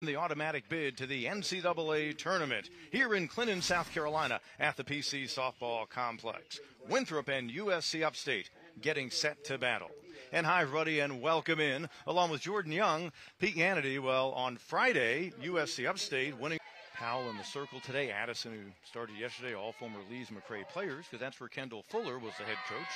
The automatic bid to the NCAA tournament here in Clinton, South Carolina at the PC Softball Complex. Winthrop and USC Upstate getting set to battle. And hi, everybody, and welcome in. Along with Jordan Young, Pete Hannity. Well, on Friday, USC Upstate winning. Powell in the circle today. Addison, who started yesterday, all former Lees-McRae players, because that's where Kendall Fuller was the head coach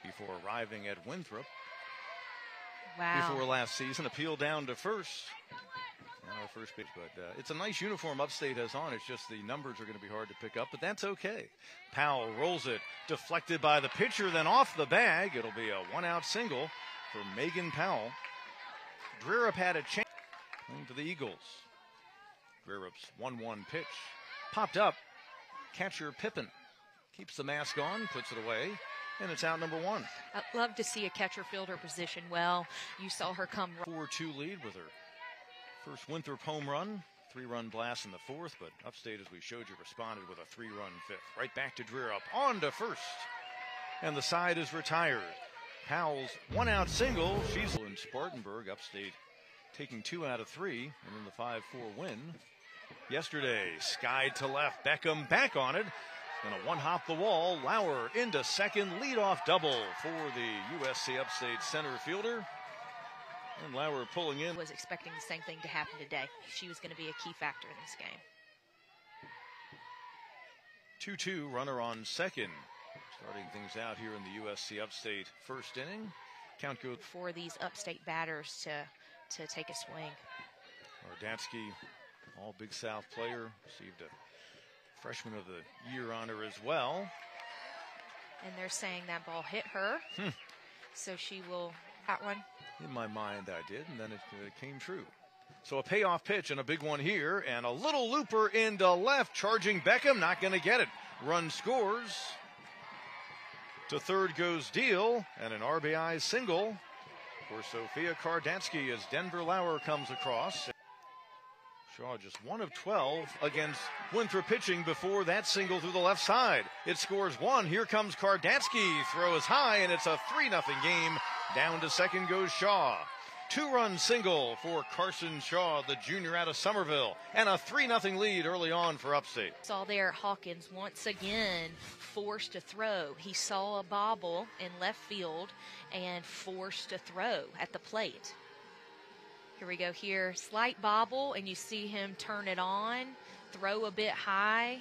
before arriving at Winthrop. Wow. Before last season, appealed down to first. First pitch, but it's a nice uniform Upstate has on. It's just the numbers are going to be hard to pick up, but that's okay. Powell rolls it, deflected by the pitcher, then off the bag. It'll be a one-out single for Megan Powell. Dreerup had a chance to the Eagles. Dreerup's 1-1 pitch popped up. Catcher Pippin keeps the mask on, puts it away, and it's out number one. I'd love to see a catcher-fielder position well. You saw her come 4-2 lead with her first Winthrop home run, 3-run blast in the fourth, but Upstate, as we showed you, responded with a 3-run fifth. Right back to Dreerup, on to first, and the side is retired. Powell's one-out single. She's in Spartanburg. Upstate taking 2 out of 3, and then the 5-4 win. Yesterday, skied to left, Beckham back on it. Going to one-hop the wall. Lauer into second, leadoff double for the USC Upstate center fielder. And Lauer pulling in. Was expecting the same thing to happen today. She was going to be a key factor in this game. 2-2, runner on second. Starting things out here in the USC Upstate first inning. Count goes for these Upstate batters to take a swing. Ardatsky, all Big South player, received a Freshman of the Year honor as well. And they're saying that ball hit her. So she will that one. In my mind, I did, and then it came true. So a payoff pitch and a big one here, and a little looper into left, charging Beckham, not going to get it. Run scores. To third goes Deal, and an RBI single for Sophia Kardatsky as Denver Lauer comes across. Shaw just 1 of 12 against Winthrop pitching before that single through the left side. It scores 1. Here comes Kardatsky. Throw is high, and it's a 3-0 game. Down to second goes Shaw. 2-run single for Carson Shaw, the junior out of Somerville. And a 3-0 lead early on for Upstate. Saw there Hawkins once again forced to throw. He saw a bobble in left field and forced to throw at the plate. Here we go here. Slight bobble, and you see him turn it on, throw a bit high.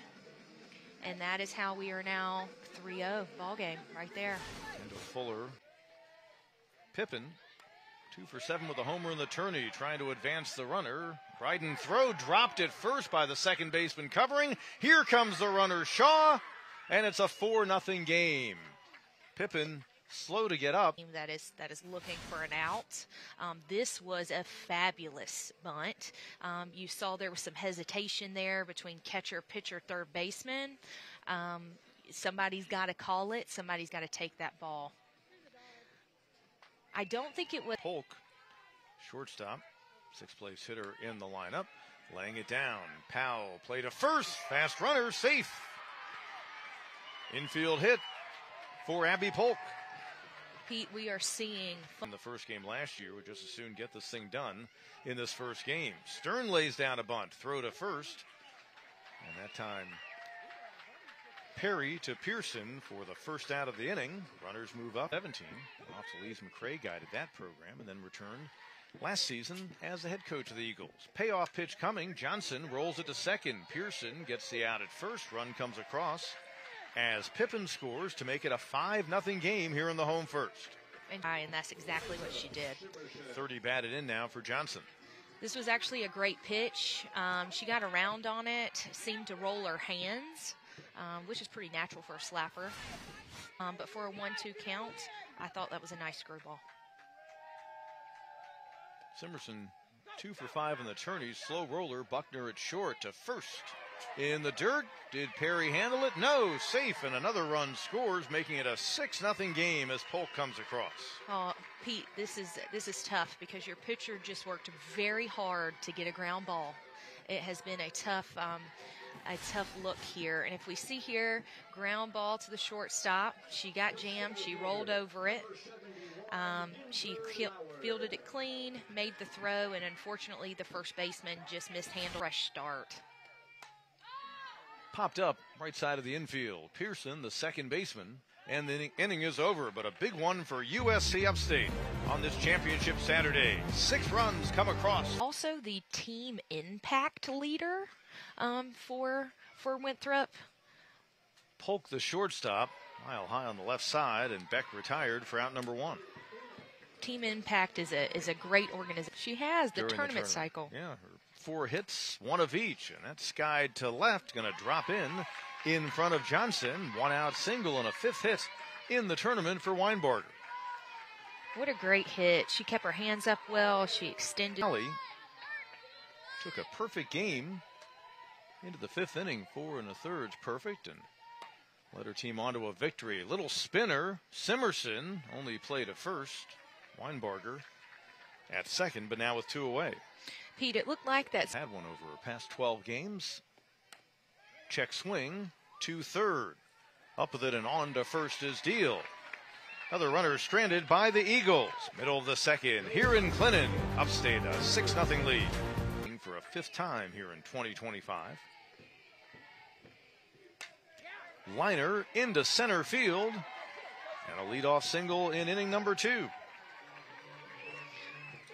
And that is how we are now 3-0 ball game right there. Kendall Fuller. Pippin, 2 for 7 with a homer in the tourney, trying to advance the runner. Bryden throw dropped at first by the second baseman covering. Here comes the runner, Shaw, and it's a 4-0 game. Pippin slow to get up. That is looking for an out. This was a fabulous bunt. You saw there was some hesitation there between catcher, pitcher, third baseman. Somebody's got to call it. Somebody's got to take that ball. I don't think it was. Polk, shortstop, 6th place hitter in the lineup, laying it down. Powell play to first, fast runner, safe. Infield hit for Abby Polk. Pete, we are seeing. In the first game last year, would just as soon get this thing done in this first game. Stern lays down a bunt, throw to first, and that time Perry to Pearson for the first out of the inning. Runners move up 17. Off to Lees-McRae guided that program and then returned last season as the head coach of the Eagles. Payoff pitch coming. Johnson rolls it to second. Pearson gets the out at first. Run comes across as Pippin scores to make it a 5-0 game here in the home first. And that's exactly what she did. 30 batted in now for Johnson. This was actually a great pitch. She got around on it, seemed to roll her hands. Which is pretty natural for a slapper. But for a 1-2 count, I thought that was a nice screwball. Simerson 2 for 5 in the tourney. Slow roller. Buckner at short to first. In the dirt. Did Perry handle it? No. Safe, and another run scores, making it a 6-0 game as Polk comes across. Oh, Pete, this is tough because your pitcher just worked very hard to get a ground ball. It has been a tough look here. And if we see here, ground ball to the shortstop. She got jammed. She rolled over it. She fielded it clean, made the throw, and unfortunately the first baseman just mishandled. Fresh start. Popped up right side of the infield. Pearson, the second baseman, and the inning is over, but a big one for USC Upstate on this championship Saturday. 6 runs come across. Also the team impact leader for Winthrop. Polk, the shortstop, mile high on the left side, and Beck retired for out number 1. Team impact is a great organization. She has the tournament cycle. Yeah, her 4 hits, 1 of each, and that's skied to left, going to drop in front of Johnson. 1 out single and a 5th hit in the tournament for Weinbarger. What a great hit. She kept her hands up well. She extended. Kelly took a perfect game into the 5th inning. 4 1/3 perfect, and led her team onto a victory. Little spinner. Simerson only played at first. Weinbarger at second, but now with 2 away. Pete, it looked like that's had one over her past 12 games. Check swing to third. Up with it and on to first is Deal. Another runner stranded by the Eagles. Middle of the second here in Clinton. Upstate a 6-0 lead. For a 5th time here in 2025. Liner into center field. And a leadoff single in inning number 2.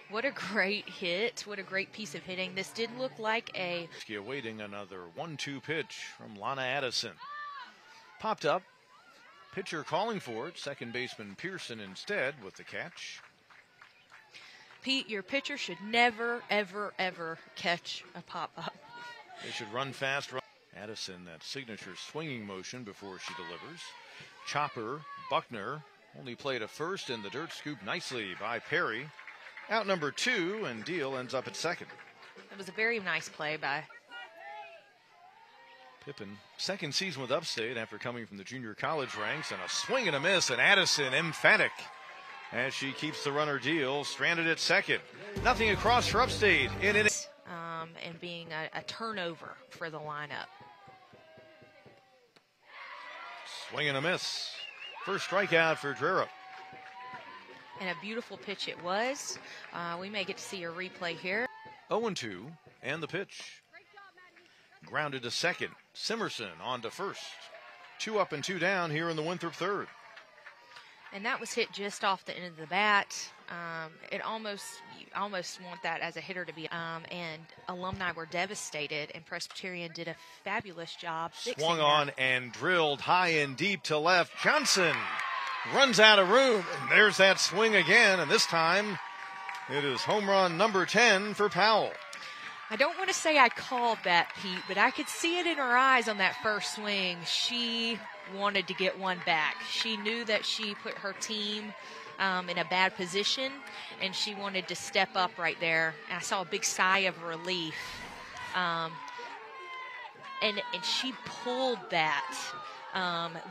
What a great hit. What a great piece of hitting. This did look like a... Awaiting another 1-2 pitch from Lana Addison. Popped up. Pitcher calling for it. Second baseman Pearson instead with the catch. Pete, your pitcher should never, ever, ever catch a pop-up. They should run fast. Addison, that signature swinging motion before she delivers. Chopper, Buckner, only played a first in the dirt, scooped nicely by Perry. Out number 2, and Deal ends up at second. It was a very nice play by Pippin. Second season with Upstate after coming from the junior college ranks, and a swing and a miss, and Addison emphatic as she keeps the runner Deal stranded at second. Nothing across for Upstate in inning. And being a turnover for the lineup. Swing and a miss. First strikeout for Drera. And a beautiful pitch it was. We may get to see a replay here. 0-2, and the pitch. Grounded to second. Simerson on to first. 2 up and 2 down here in the Winthrop third. And that was hit just off the end of the bat. You almost want that as a hitter to be. And alumni were devastated, and Presbyterian did a fabulous job fixing Swung that. on and drilled high and deep to left. Johnson runs out of room, and there's that swing again, and this time it is home run number 10 for Powell. I don't want to say I called that, Pete, but I could see it in her eyes on that first swing. She wanted to get one back. She knew that she put her team in a bad position, and she wanted to step up right there. And I saw a big sigh of relief. And she pulled that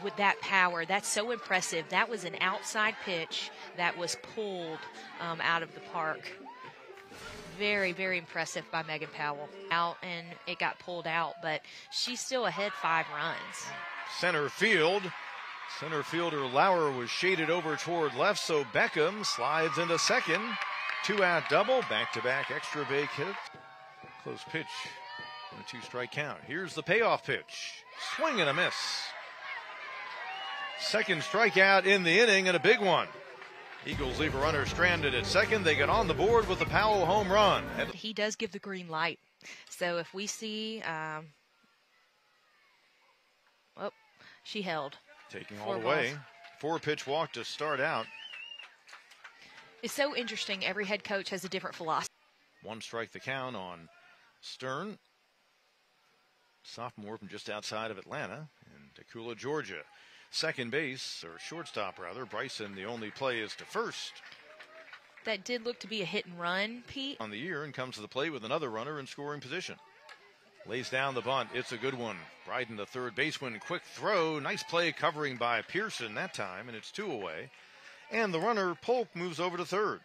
with that power. That's so impressive. That was an outside pitch that was pulled out of the park. Very, very impressive by Megan Powell. Out, and it got pulled out, but she's still ahead 5 runs. Center field. Center fielder Lauer was shaded over toward left, so Beckham slides into second. 2-out double, back-to-back extra base hit. Close pitch and a 2-strike count. Here's the payoff pitch. Swing and a miss. Second strikeout in the inning, and a big one. Eagles leave a runner stranded at second. They get on the board with the Powell home run. He does give the green light. So if we see, she held. Taking all the way. 4-pitch walk to start out. It's so interesting. Every head coach has a different philosophy. 1 strike the count on Stern. Sophomore from just outside of Atlanta in Tacoma, Georgia. Second base, or shortstop rather, Bryson, the only play is to first. That did look to be a hit and run, Pete. On the year, and comes to the plate with another runner in scoring position. Lays down the bunt. It's a good one. Bryden, the third baseman, quick throw. Nice play covering by Pearson that time, and it's 2 away. And the runner, Polk, moves over to third.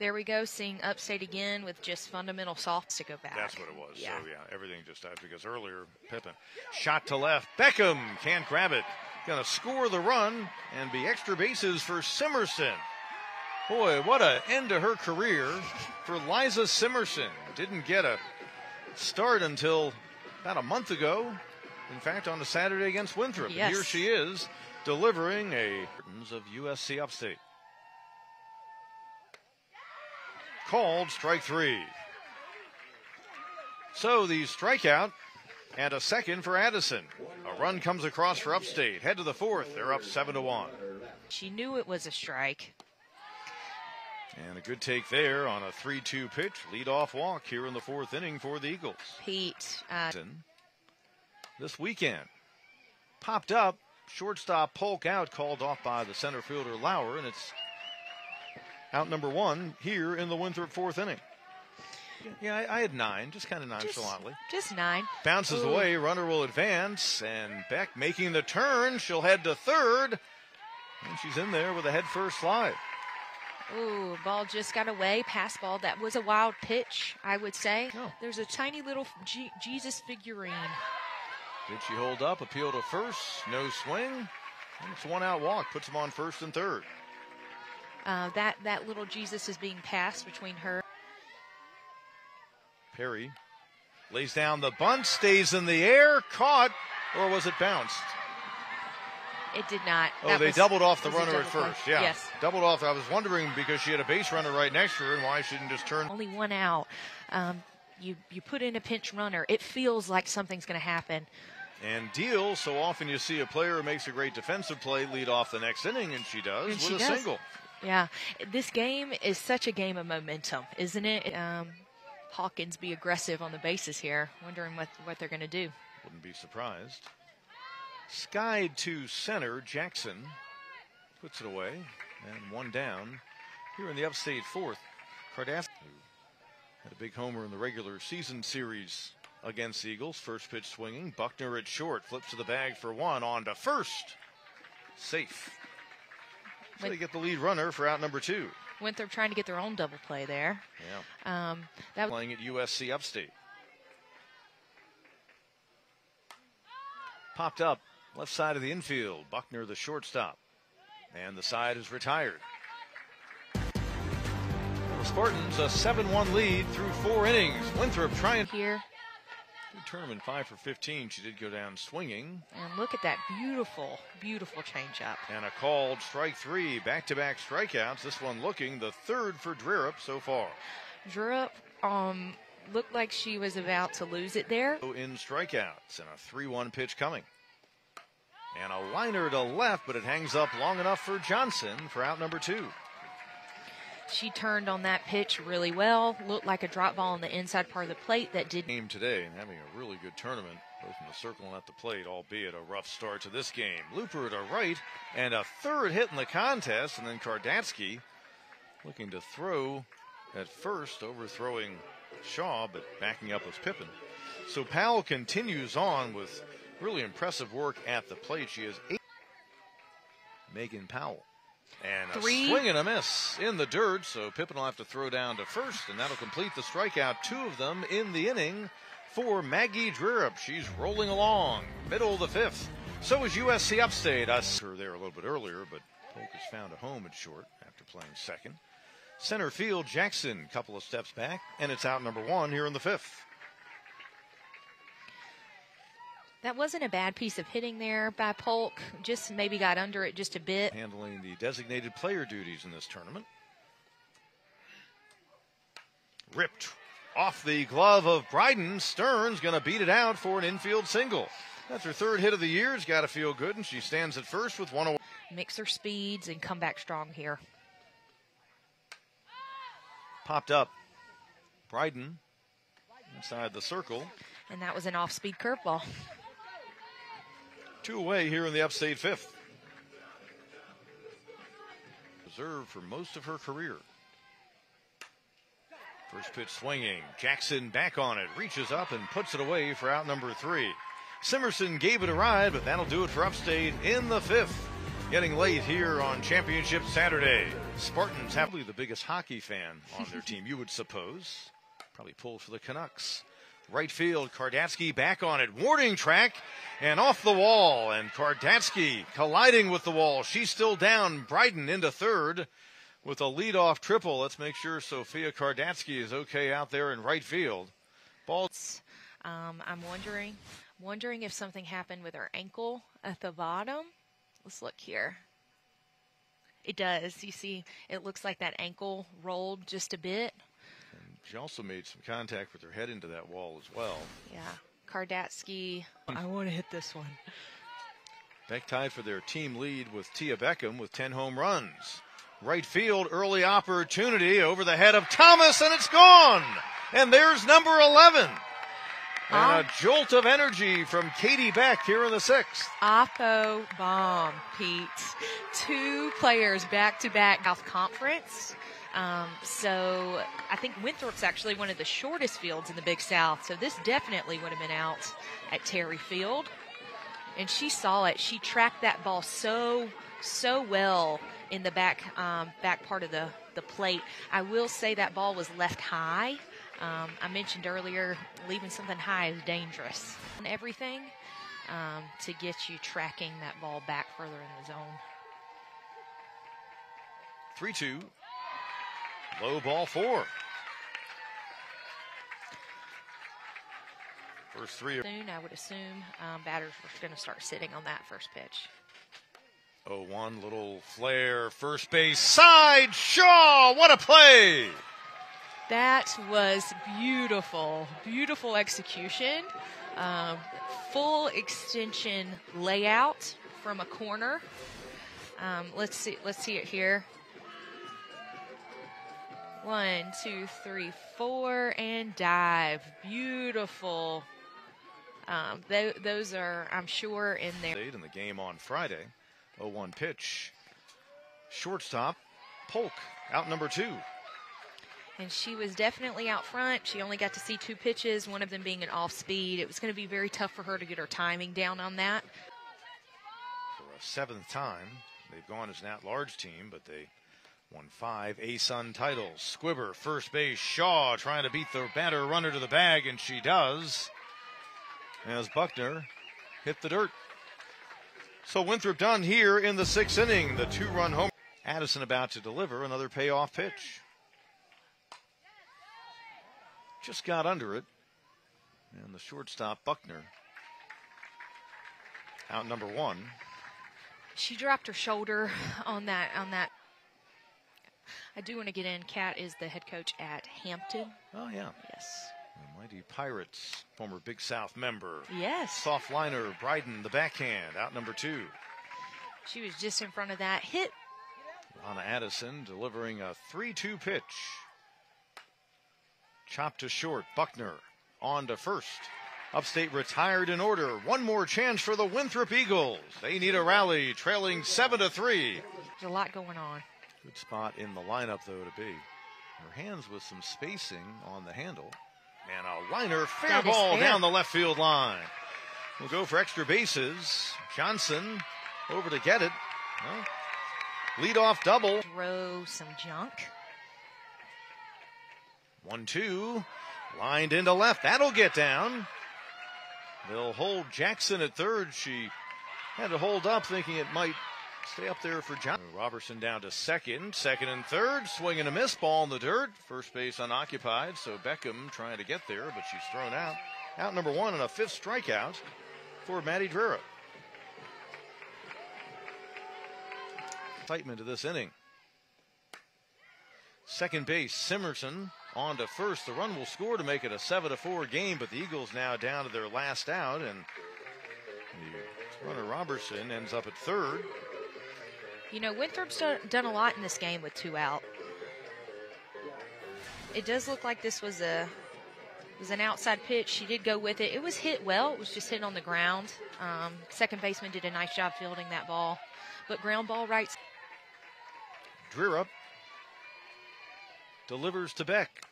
There we go, seeing Upstate again with just fundamental softs to go back. That's what it was. Yeah. So, yeah, everything just died because earlier, Pippin. Shot to left. Beckham can't grab it. Going to score the run and be extra bases for Simerson. Boy, what an end to her career for Liza Simerson. Didn't get a start until about a month ago. In fact, on a Saturday against Winthrop. Yes. And here she is delivering a of USC Upstate. Called strike 3. So the strikeout and a second for Addison. A run comes across for Upstate. Head to the 4th. They're up 7-1. She knew it was a strike. And a good take there on a 3-2 pitch. Leadoff walk here in the 4th inning for the Eagles. Pete. This weekend popped up. Shortstop Polk out, called off by the center fielder Lauer. And it's out number 1 here in the Winthrop 4th inning. Yeah, I had 9, just kind of nonchalantly. Just 9. Bounces away, runner will advance, and Beck making the turn. She'll head to third, and she's in there with a head-first slide. Ooh, ball just got away, pass ball. That was a wild pitch, I would say. Oh. There's a tiny little Jesus figurine. Did she hold up, appeal to first, no swing, and it's a 1-out walk, puts them on first and third. That little Jesus is being passed between her. Perry lays down the bunt, stays in the air, caught, or was it bounced? It did not. They doubled off the runner at play. first. Yeah, yes. Doubled off. I was wondering because she had a base runner right next to her and why she didn't just turn. Only 1 out. You put in a pinch runner. It feels like something's going to happen. And Deal, so often you see a player who makes a great defensive play lead off the next inning, and she does with a single. Yeah, this game is such a game of momentum, isn't it? Hawkins be aggressive on the bases here. Wondering what they're going to do. Wouldn't be surprised. Skied to center. Jackson puts it away. And 1 down. Here in the Upstate 4th, Cardassian, who had a big homer in the regular season series against the Eagles. First pitch swinging. Buckner at short. Flips to the bag for 1. On to first. Safe. So they get the lead runner for out number 2. Winthrop trying to get their own double play there. Yeah. Playing at USC Upstate. Popped up. Left side of the infield. Buckner, the shortstop. And the side is retired. The Spartans, a 7-1 lead through 4 innings. Winthrop trying here. Good tournament, 5 for 15. She did go down swinging. And look at that beautiful, beautiful changeup. And a called strike 3. Back-to-back strikeouts. This one looking the 3rd for Drerup so far. Drerup looked like she was about to lose it there. In strikeouts and a 3-1 pitch coming. And a liner to left, but it hangs up long enough for Johnson for out number 2. She turned on that pitch really well. Looked like a drop ball on the inside part of the plate that did. Game today and having a really good tournament, both in the circle and at the plate, albeit a rough start to this game. Looper to right and a 3rd hit in the contest, and then Kardatsky looking to throw at first, overthrowing Shaw, but backing up was Pippin. So Powell continues on with really impressive work at the plate. She is 8. Megan Powell. And a swing and a miss in the dirt, so Pippin will have to throw down to first, and that'll complete the strikeout. 2 of them in the inning for Maggie Drerup. She's rolling along, middle of the 5th. So is USC Upstate. Us were there a little bit earlier, but Polk has found a home at short after playing second. Center field, Jackson, couple of steps back, and it's out number 1 here in the 5th. That wasn't a bad piece of hitting there by Polk. Just maybe got under it just a bit. Handling the designated player duties in this tournament. Ripped off the glove of Bryden. Stearns going to beat it out for an infield single. That's her 3rd hit of the year. It's got to feel good, and she stands at first with 1 away. Mix her speeds and come back strong here. Popped up. Bryden inside the circle. And that was an off-speed curveball. 2 away here in the Upstate 5th. Reserved for most of her career. First pitch swinging. Jackson back on it. Reaches up and puts it away for out number 3. Simerson gave it a ride, but that'll do it for Upstate in the 5th. Getting late here on Championship Saturday. Spartans have probably the biggest hockey fan on their team, you would suppose. Probably pulled for the Canucks. Right field, Kardatsky back on it. Warning track and off the wall. And Kardatsky colliding with the wall. She's still down. Bryden into 3rd. with a leadoff triple. Let's make sure Sophia Kardatsky is okay out there in right field. Ball. I'm wondering if something happened with her ankle at the bottom. Let's look here. It does. You see, it looks like that ankle rolled just a bit. And she also made some contact with her head into that wall as well. Yeah. Kardatsky. I want to hit this one. Beck tied for their team lead with Tia Beckham with 10 home runs. Right field, early opportunity over the head of Thomas, and it's gone. And there's number 11. And a jolt of energy from Katie Beck here in the 6th. Oppo bomb, Pete. 2 players back-to-back South Conference. So I think Winthrop's actually one of the shortest fields in the Big South. So this definitely would have been out at Terry Field. And she saw it. She tracked that ball so well in the back part of the plate. I will say that ball was left high. I mentioned earlier, leaving something high is dangerous. And everything to get you tracking that ball back further in the zone. 3-2. Low ball 4. First 3. Soon, I would assume batters were going to start sitting on that first pitch. 0-1, little flare, first base side, Shaw, what a play! That was beautiful, beautiful execution. Full extension layout from a corner. Let's see it here. 1, 2, 3, 4, and dive. Beautiful. Those are, I'm sure, in there. In the game on Friday. 0-1 pitch. Shortstop, Polk, out number 2. And she was definitely out front. She only got to see 2 pitches, one of them being an off speed. It was going to be very tough for her to get her timing down on that. For a 7th time, they've gone as an at-large team, but they won 5 ASUN titles. Squibber, first base, Shaw trying to beat the batter runner to the bag, and she does. As Buckner hit the dirt. So Winthrop done here in the 6th inning. The 2-run home. Addison about to deliver another payoff pitch. Just got under it. And the shortstop, Buckner, out number 1. She dropped her shoulder on that. I do want to get in. Kat is the head coach at Hampton. Oh, yeah. Yes. The mighty Pirates, former Big South member. Yes. Soft liner, Bryden, the backhand, out number 2. She was just in front of that hit. Anna Addison delivering a 3-2 pitch. Chopped to short. Buckner on to first. Upstate retired in order. One more chance for the Winthrop Eagles. They need a rally, trailing 7-3. There's a lot going on. Good spot in the lineup, though, to be. Her hands with some spacing on the handle. And a liner, fair ball down the left field line. We'll go for extra bases. Johnson over to get it. Well, leadoff double. Throw some junk. 1-2. Lined into left. That'll get down. They'll hold Jackson at third. She had to hold up thinking it might stay up there for Johnson. Robertson down to second. Second and third. Swing and a miss. Ball in the dirt. First base unoccupied. So Beckham trying to get there, but she's thrown out. Out number 1 and a 5th strikeout for Maddie Drera. Excitement to this inning. Second base, Simerson on to first. The run will score to make it a 7-4 game, but the Eagles now down to their last out, and the runner Robertson ends up at third. You know, Winthrop's done a lot in this game with 2 out. It does look like this was an outside pitch. She did go with it. It was hit well. It was just hit on the ground. Second baseman did a nice job fielding that ball. But ground ball right. Drera delivers to Beck.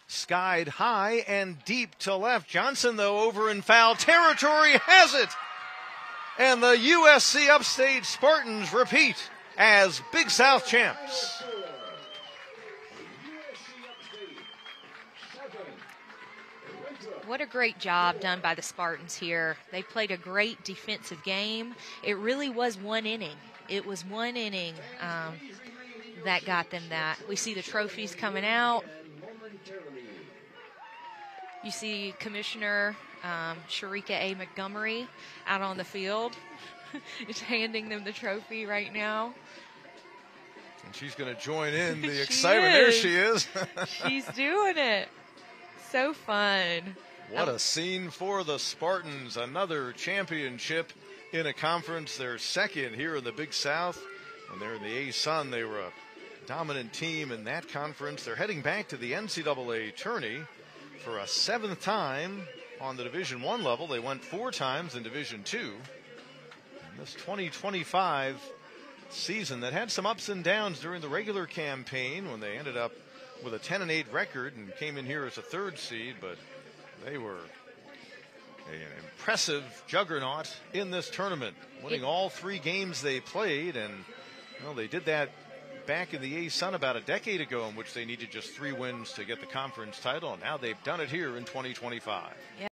Skied high and deep to left. Johnson, though, over in foul territory, has it. And the USC Upstate Spartans repeat as Big South champs. What a great job done by the Spartans here. They played a great defensive game. It really was one inning. It was one inning. that got them that. We see the trophies coming out. You see Commissioner Sharika A. Montgomery out on the field. Is handing them the trophy right now. And she's going to join in the excitement. There she is. She's doing it. So fun. What a scene for the Spartans. Another championship in a conference. Their second here in the Big South. When they're in the A-Sun, they were a dominant team in that conference. They're heading back to the NCAA tourney for a 7th time on the Division I level. They went 4 times in Division II. And this 2025 season that had some ups and downs during the regular campaign when they ended up with a 10-8 record and came in here as a 3rd seed, but they were an impressive juggernaut in this tournament, winning all 3 games they played. And well, they did that back in the A-Sun about a decade ago, in which they needed just 3 wins to get the conference title. And now they've done it here in 2025. Yeah.